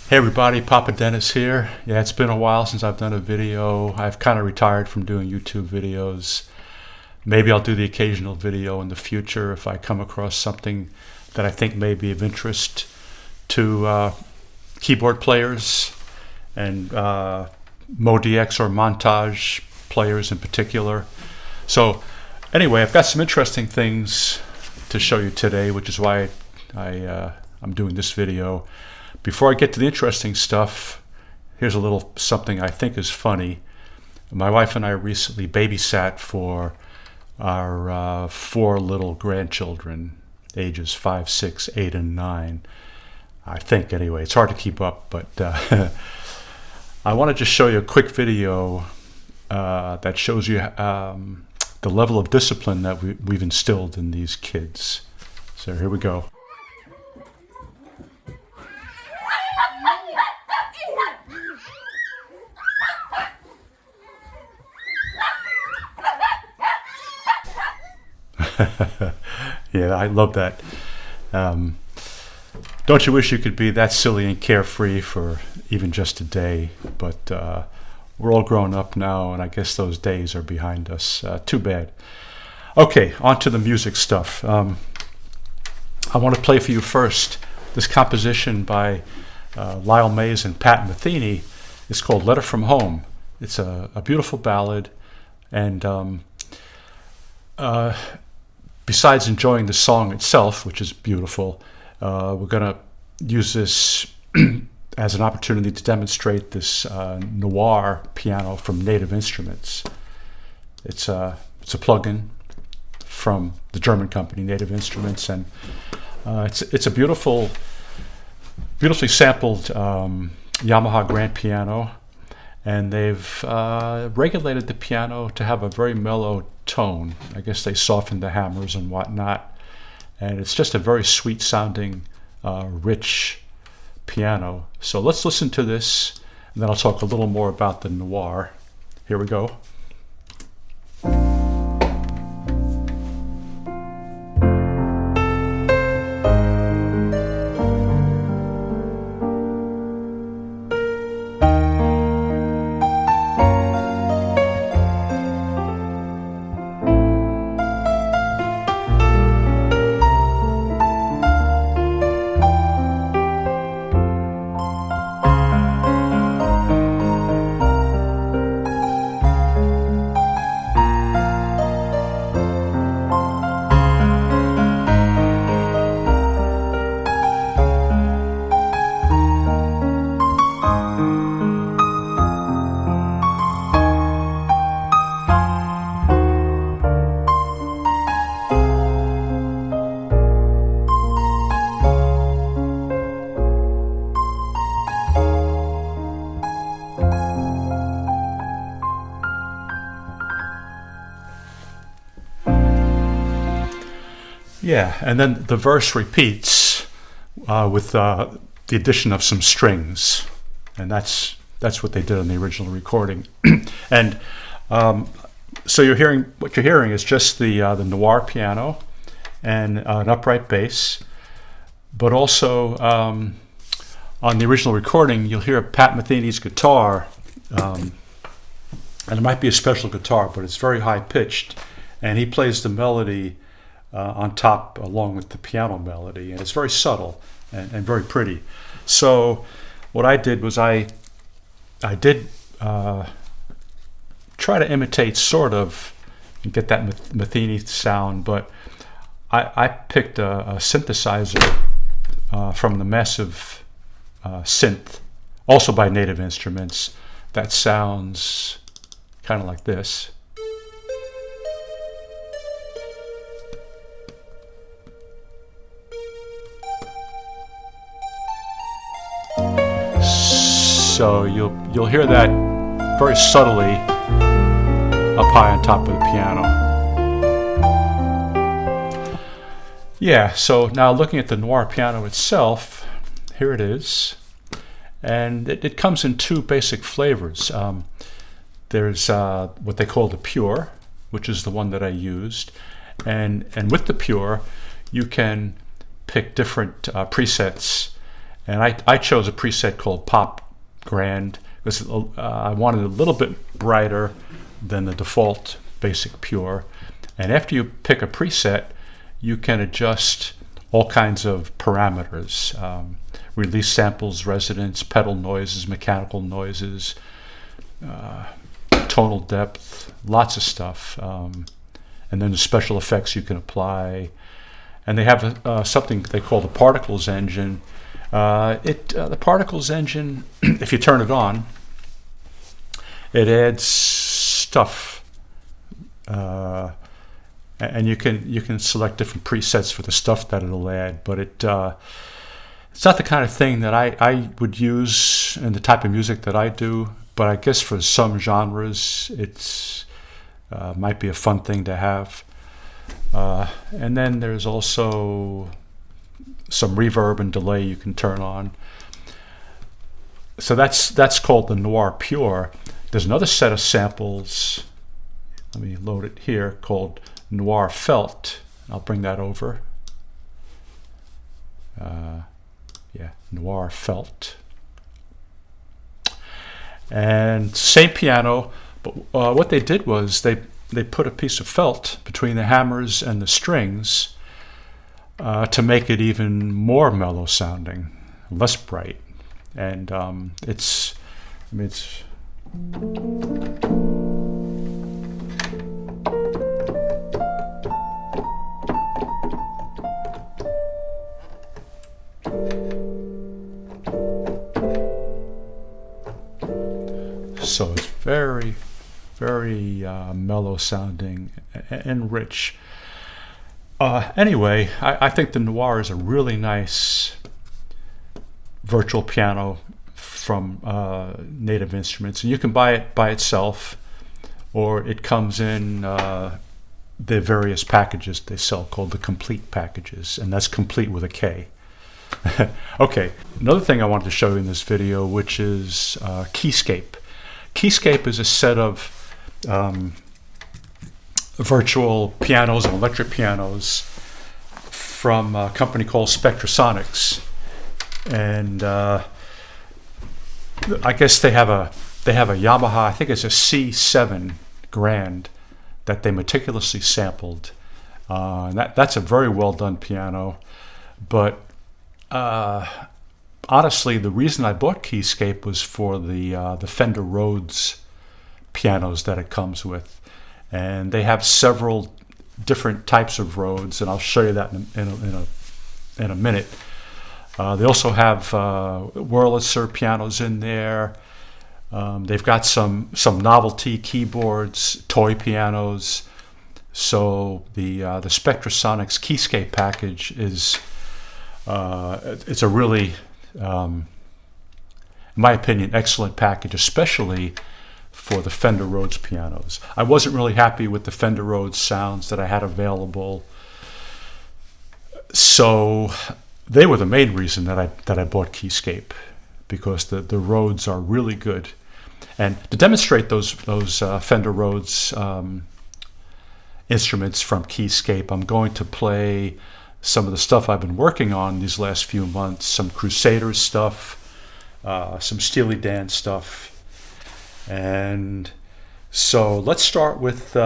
Hey everybody, Papa Dennis here. Yeah, it's been a while since I've done a video. I've kind of retired from doing YouTube videos. Maybe I'll do the occasional video in the future if I come across something that I think may be of interest to keyboard players and MoDX or montage players in particular. So anyway, I've got some interesting things to show you today, which is why I'm doing this video. Before I get to the interesting stuff, here's a little something I think is funny. My wife and I recently babysat for our 4 little grandchildren, ages 5, 6, 8, and 9. I think, anyway. It's hard to keep up, but I want to just show you a quick video that shows you the level of discipline that we've instilled in these kids. So here we go. Yeah, I love that. Don't you wish you could be that silly and carefree for even just a day? But we're all grown up now, and I guess those days are behind us. Too bad. Okay, on to the music stuff. I want to play for you first this composition by Lyle and Pat Metheny. It's called Letter from Home. It's a beautiful ballad, and besides enjoying the song itself, which is beautiful, we're going to use this as an opportunity to demonstrate this Noire piano from Native Instruments. It's a plug-in from the German company Native Instruments, and it's a beautifully sampled Yamaha grand piano, and they've regulated the piano to have a very mellow tone. I guess they softened the hammers and whatnot, and it's just a very sweet sounding, rich piano. So let's listen to this, and then I'll talk a little more about the Noire. Here we go. Yeah, and then the verse repeats with the addition of some strings, and that's what they did on the original recording. And so what you're hearing is just the Noire piano and an upright bass, but also on the original recording you'll hear Pat Metheny's guitar, and it might be a special guitar, but it's very high pitched, and he plays the melody on top along with the piano melody, and it's very subtle and very pretty. So what I did was I did try to imitate sort of and get that Metheny sound, but I picked a synthesizer from the Massive synth, also by Native Instruments, that sounds kind of like this. So you'll hear that very subtly up high on top of the piano. Yeah, so now looking at the Noire piano itself, here it is. And it comes in 2 basic flavors. There's what they call the Pure, which is the one that I used. And with the Pure, you can pick different presets And I chose a preset called Pop Grand because I wanted it a little bit brighter than the default basic pure. And after you pick a preset, you can adjust all kinds of parameters, release samples, resonance, pedal noises, mechanical noises, tonal depth, lots of stuff. And then the special effects you can apply. And they have something they call the Particles engine. The Particles engine, if you turn it on, it adds stuff. And you can select different presets for the stuff that it'll add, but it's not the kind of thing that I would use in the type of music that I do. But I guess for some genres, it's might be a fun thing to have. And then there's also some reverb and delay you can turn on. So that's called the Noire Pure. There's another set of samples. Let me load it here, called Noire Felt. I'll bring that over. Yeah, Noire Felt. And same piano, but what they did was they put a piece of felt between the hammers and the strings to make it even more mellow sounding, less bright. And it's so it's very, very mellow sounding and rich. Anyway, I think the Noire is a really nice virtual piano from Native Instruments. And you can buy it by itself, or it comes in the various packages they sell called the complete packages, and that's complete with a K. Okay, another thing I wanted to show you in this video, which is Keyscape. Keyscape is a set of virtual pianos and electric pianos from a company called Spectrasonics, and I guess they have a Yamaha, I think it's a C7 Grand that they meticulously sampled. And that's a very well done piano, but honestly, the reason I bought Keyscape was for the Fender Rhodes pianos that it comes with. And they have several different types of Rhodes, and I'll show you that in a minute. They also have Wurlitzer pianos in there. They've got some novelty keyboards, toy pianos. So the Spectrasonics Keyscape package is it's a really, in my opinion, excellent package, especially for the Fender Rhodes pianos. I wasn't really happy with the Fender Rhodes sounds that I had available, so they were the main reason that I bought Keyscape, because the Rhodes are really good. And to demonstrate those Fender Rhodes instruments from Keyscape, I'm going to play some of the stuff I've been working on these last few months, some Crusaders stuff, some Steely Dan stuff. And so let's start with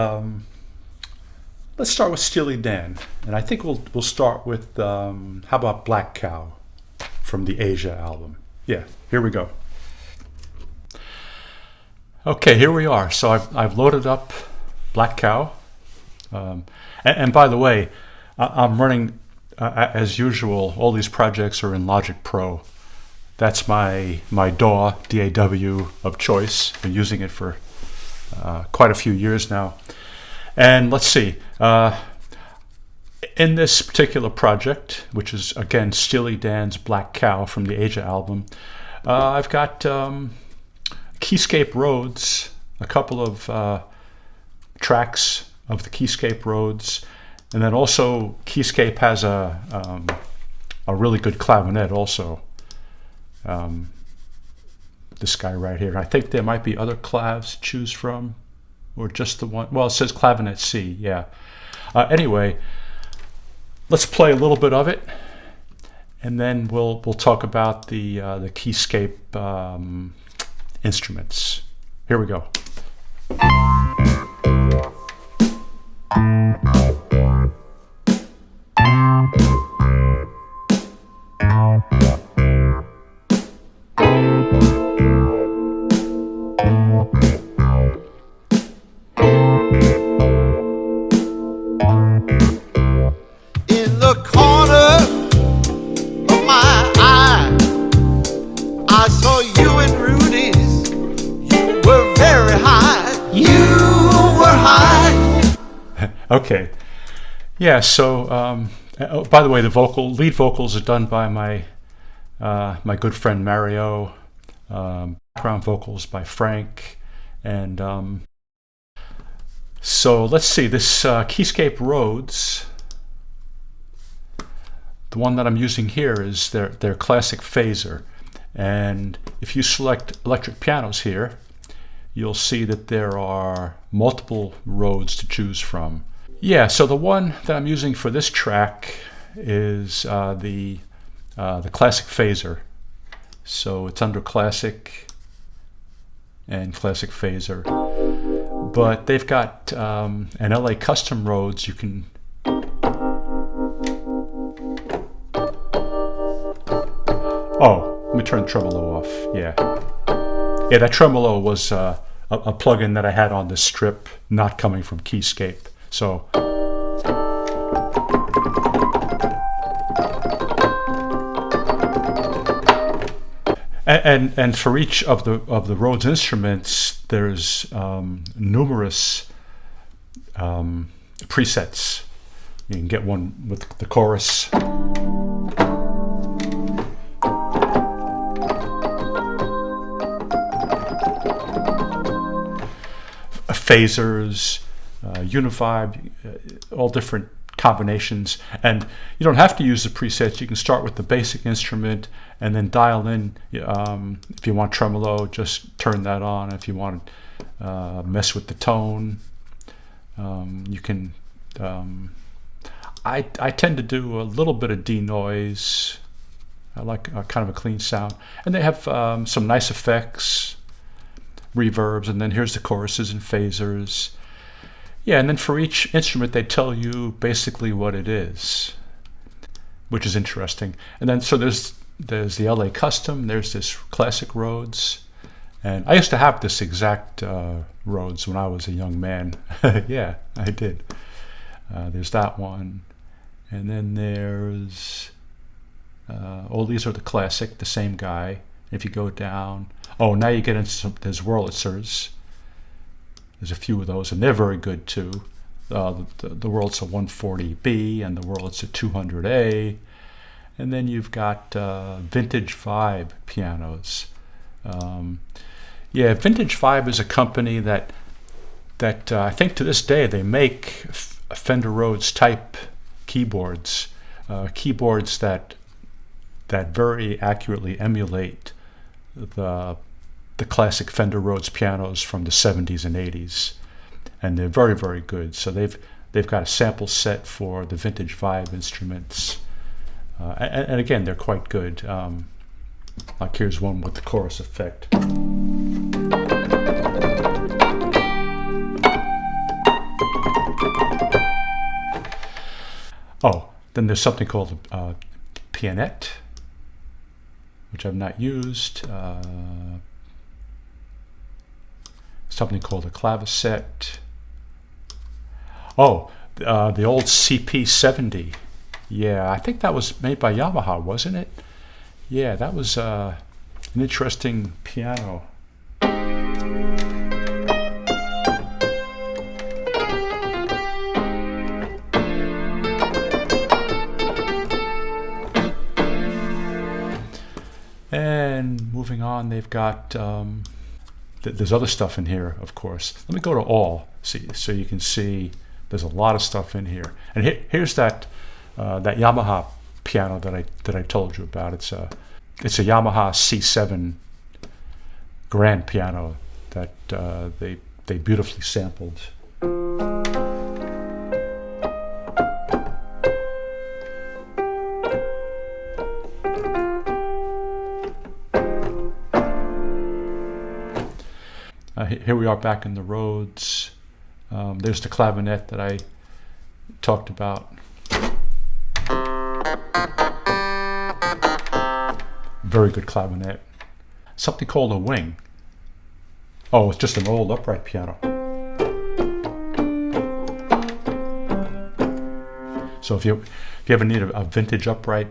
Steely Dan, and I think we'll start with how about Black Cow from the Asia album. Yeah, here we go. Okay, here we are. So I've loaded up Black Cow, and by the way, I'm running as usual. All these projects are in Logic Pro. That's my DAW, DAW of choice. Been using it for quite a few years now. And let's see. In this particular project, which is again Steely Dan's Black Cow from the Asia album, I've got Keyscape Rhodes, a couple of tracks of the Keyscape Rhodes, and then also Keyscape has a really good clavinet also. This guy right here. I think there might be other clavs to choose from, or just the one. Well, it says clavinet C, yeah. Anyway, let's play a little bit of it, and then we'll talk about the Keyscape instruments. Here we go. Okay, yeah. So, oh, by the way, the lead vocals are done by my my good friend Mario. Background vocals by Frank, and so let's see. This Keyscape Rhodes, the one that I'm using here is their classic phaser, and if you select electric pianos here, you'll see that there are multiple Rhodes to choose from. Yeah, so the one that I'm using for this track is the classic phaser. So it's under classic and classic phaser, but they've got an LA custom Rhodes. You can let me turn the tremolo off. Yeah, that tremolo was a plugin that I had on this strip, not coming from Keyscape. So and for each of the Rhodes instruments, there's numerous presets. You can get one with the chorus, phasers, Univibe, all different combinations. And you don't have to use the presets. You can start with the basic instrument and then dial in. If you want tremolo, just turn that on. If you want to mess with the tone, you can. I tend to do a little bit of denoise. I like kind of a clean sound. And they have some nice effects, reverbs, and then here's the choruses and phasers. Yeah, and then for each instrument they tell you basically what it is, which is interesting. And then so there's the LA Custom, there's this classic Rhodes, and I used to have this exact Rhodes when I was a young man. Yeah, I did. There's that one, and then there's these are the classic, the same guy. If you go down, now you get into there's Wurlitzers. There's a few of those, and they're very good too. The Wurlitzer 140B and the Wurlitzer 200A, and then you've got Vintage Vibe pianos. Yeah, Vintage Vibe is a company that I think to this day they make Fender Rhodes type keyboards, keyboards that very accurately emulate the classic Fender Rhodes pianos from the 70s and 80s, and they're very, very good. So they've got a sample set for the Vintage Vibe instruments, and again, they're quite good. Like here's one with the chorus effect. Then there's something called Pianette, which I've not used. Something called a clavicet. The old CP70. Yeah, I think that was made by Yamaha, wasn't it? Yeah, that was an interesting piano. And moving on, they've got there's other stuff in here, of course. Let me go to all, so you can see there's a lot of stuff in here. And here's that Yamaha piano that I told you about. It's a Yamaha C7 grand piano that they beautifully sampled. Here we are back in the Rhodes. There's the clavinet that I talked about. Very good clavinet. Something called a wing. Oh, it's just an old upright piano. So if you ever need a vintage upright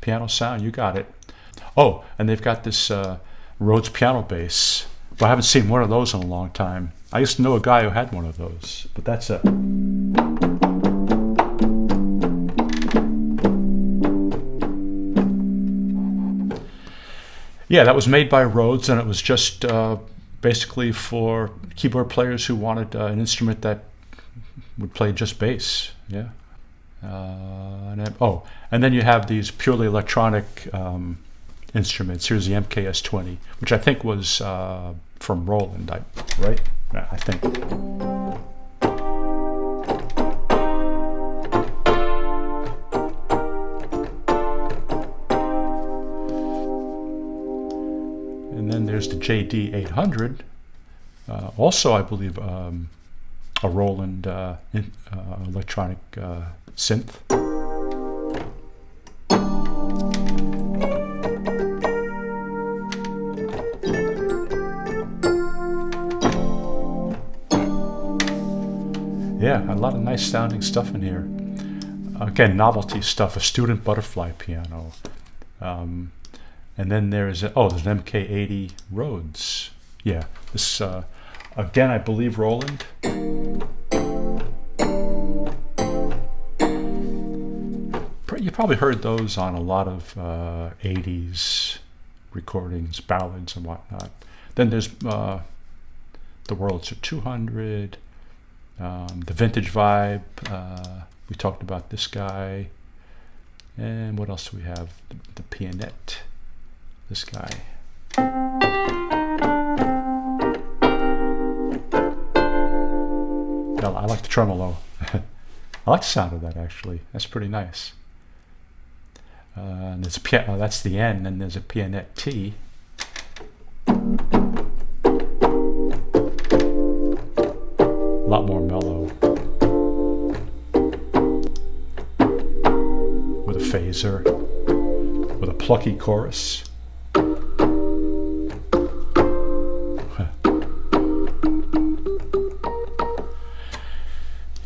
piano sound, you got it. Oh, and they've got this Rhodes piano bass. Well, I haven't seen one of those in a long time. I used to know a guy who had one of those, but that's it. Yeah, that was made by Rhodes, and it was just basically for keyboard players who wanted an instrument that would play just bass. Yeah. And then you have these purely electronic instruments. Here's the MKS-20, which I think was from Roland, right? I think. And then there's the JD-800, also I believe a Roland electronic synth. Yeah, a lot of nice sounding stuff in here. Again, novelty stuff, a student butterfly piano. And then there's an MK80 Rhodes. Yeah, this, again, I believe Roland. You probably heard those on a lot of 80s recordings, ballads and whatnot. Then there's the Wurlitzer 200, the Vintage Vibe. We talked about this guy. And what else do we have? The Pianette. This guy. I like the tremolo. I like the sound of that, actually. That's pretty nice. And there's that's the N, and there's a Pianette T. A lot more mellow. With a phaser. With a plucky chorus.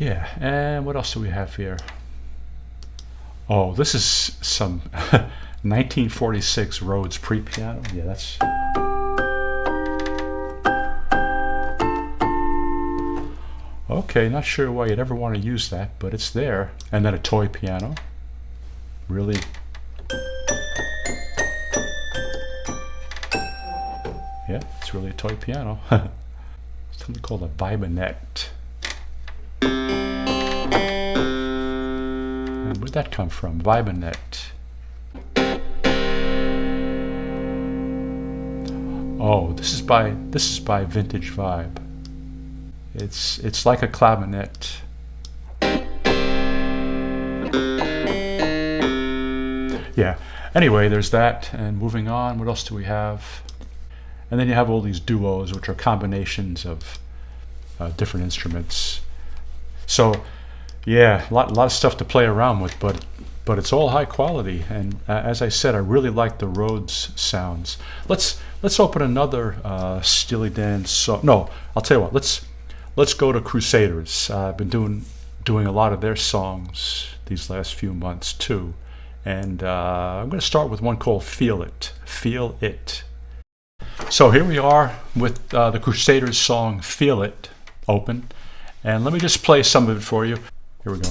Yeah, and what else do we have here? Oh, this is some 1946 Rhodes pre-piano. Yeah, that's... Okay, not sure why you'd ever want to use that, but it's there. And then a toy piano. Really... Yeah, it's really a toy piano. Something called a Vibonette. Where'd that come from? Vibonette. Oh, this is by Vintage Vibe. It's like a clavinet. Yeah. Anyway, there's that. And moving on, what else do we have? And then you have all these duos, which are combinations of different instruments. So, yeah, a lot of stuff to play around with, but it's all high quality. And as I said, I really like the Rhodes sounds. Let's open another Steely Dan song. No, I'll tell you what. Let's go to Crusaders. I've been doing a lot of their songs these last few months too, and I'm going to start with one called "Feel It." Feel It. So here we are with the Crusaders song "Feel It" open, and let me just play some of it for you. Here we go.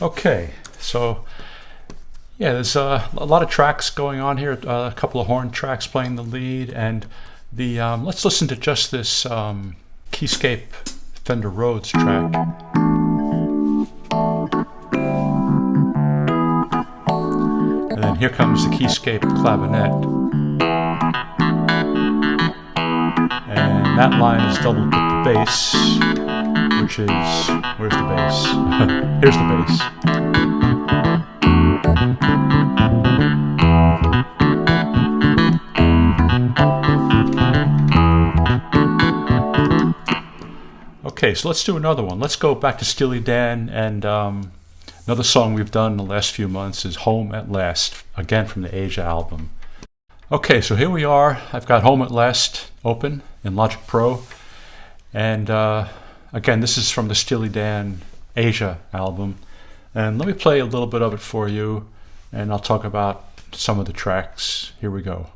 Okay, so yeah, there's a lot of tracks going on here. A couple of horn tracks playing the lead, and the let's listen to just this Keyscape Fender Rhodes track. And then here comes the Keyscape clavinet. And that line is doubled with the bass, which is, where's the bass? Here's the bass. Okay, so let's do another one. Let's go back to Steely Dan, and another song we've done in the last few months is Home at Last, again from the Asia album. Okay, so here we are. I've got Home at Last open in Logic Pro, and again, this is from the Steely Dan Asia album. And let me play a little bit of it for you, and I'll talk about some of the tracks. Here we go.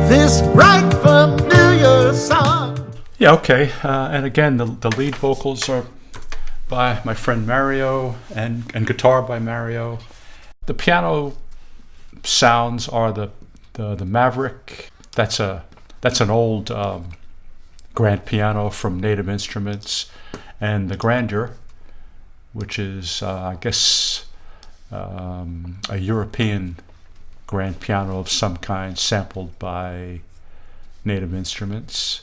This bright familiar song. Yeah, okay. And again, the lead vocals are by my friend Mario, and guitar by Mario. The piano sounds are the Maverick. That's an old grand piano from Native Instruments, and the Grandeur, which is I guess a European grand piano of some kind, sampled by Native Instruments.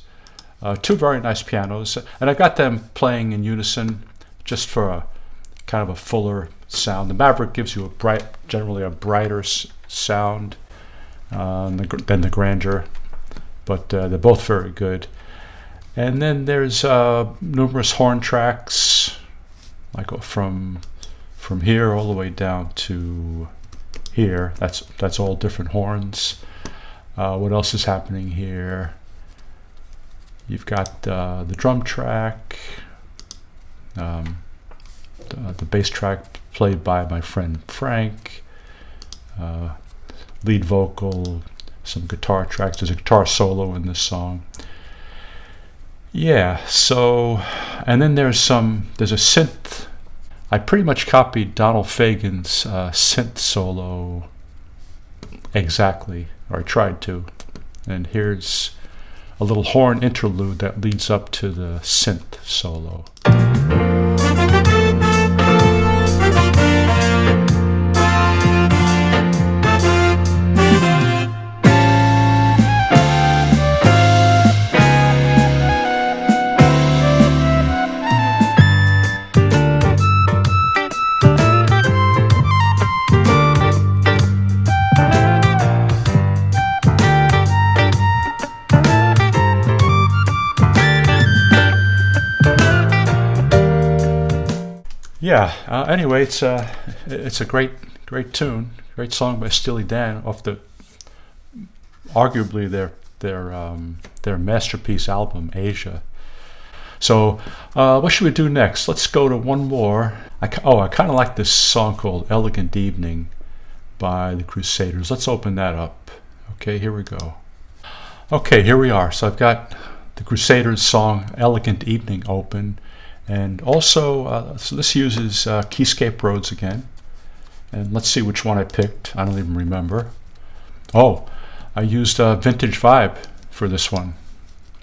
Two very nice pianos, and I got them playing in unison just for a kind of a fuller sound. The Maverick gives you generally a brighter sound than the Grandeur, but they're both very good. And then there's numerous horn tracks, like from here all the way down to here. That's all different horns. What else is happening here? You've got the drum track, the bass track played by my friend Frank, lead vocal, some guitar tracks. There's a guitar solo in this song. Yeah, so, and then there's a synth. I pretty much copied Donald Fagen's synth solo exactly, or I tried to. And here's a little horn interlude that leads up to the synth solo. Yeah. Anyway, it's a great tune, great song by Steely Dan off the arguably their masterpiece album Asia. So what should we do next? Let's go to one more. I kind of like this song called "Elegant Evening" by the Crusaders. Let's open that up. Okay, here we go. Okay, here we are. So I've got the Crusaders song "Elegant Evening" open. And also, so this uses Keyscape Rhodes again. And let's see which one I picked. I don't even remember. Oh, I used Vintage Vibe for this one.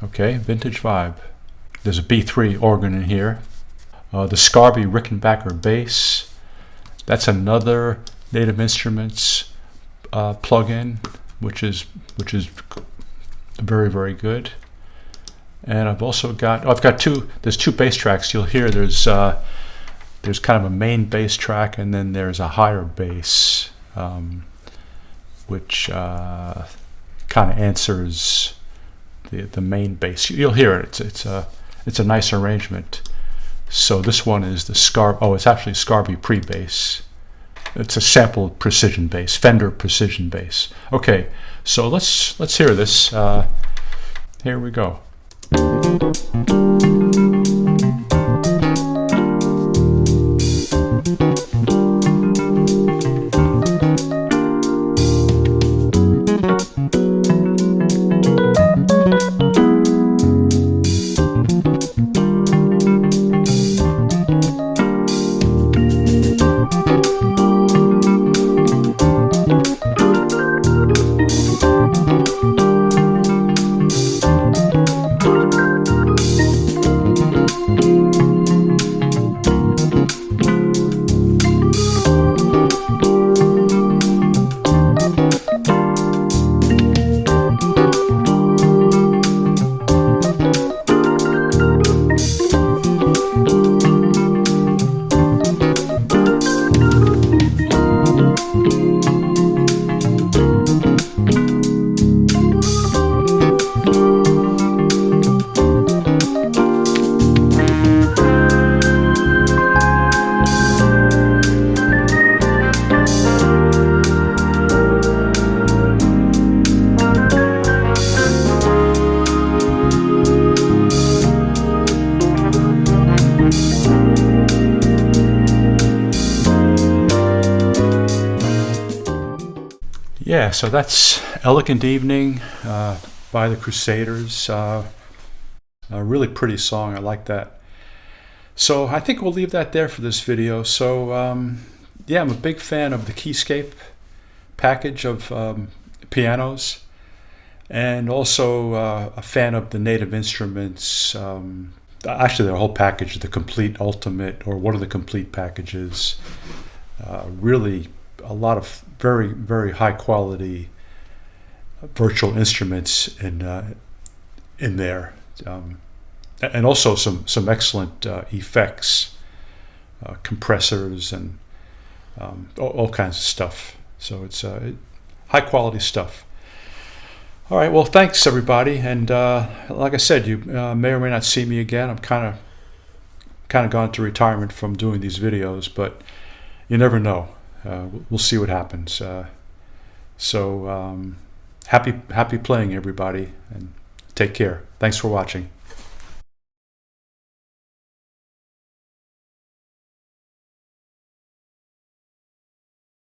Okay, Vintage Vibe. There's a B3 organ in here. The Scarby Rickenbacker bass. That's another Native Instruments plugin, which is very, very good. And I've also got, there's two bass tracks. You'll hear there's kind of a main bass track, and then there's a higher bass, which kind of answers the main bass. You'll hear it. It's it's a nice arrangement. So this one is the it's actually Scarby pre-bass. It's a sampled precision bass, Fender precision bass. Okay, so let's hear this. Here we go. Yeah, so that's Elegant Evening by the Crusaders. A really pretty song. I like that. So I think we'll leave that there for this video. So yeah, I'm a big fan of the Keyscape package of pianos, and also a fan of the Native Instruments. Actually, their whole package, the complete ultimate, or one of the complete packages. Really a lot of very, very high quality virtual instruments in there, and also some excellent effects, compressors, and all kinds of stuff. So it's high quality stuff. All right, well, thanks everybody, and like I said, you may or may not see me again. I'm kind of gone to retirement from doing these videos, but you never know. We'll see what happens. So happy playing, everybody, and take care. Thanks for watching.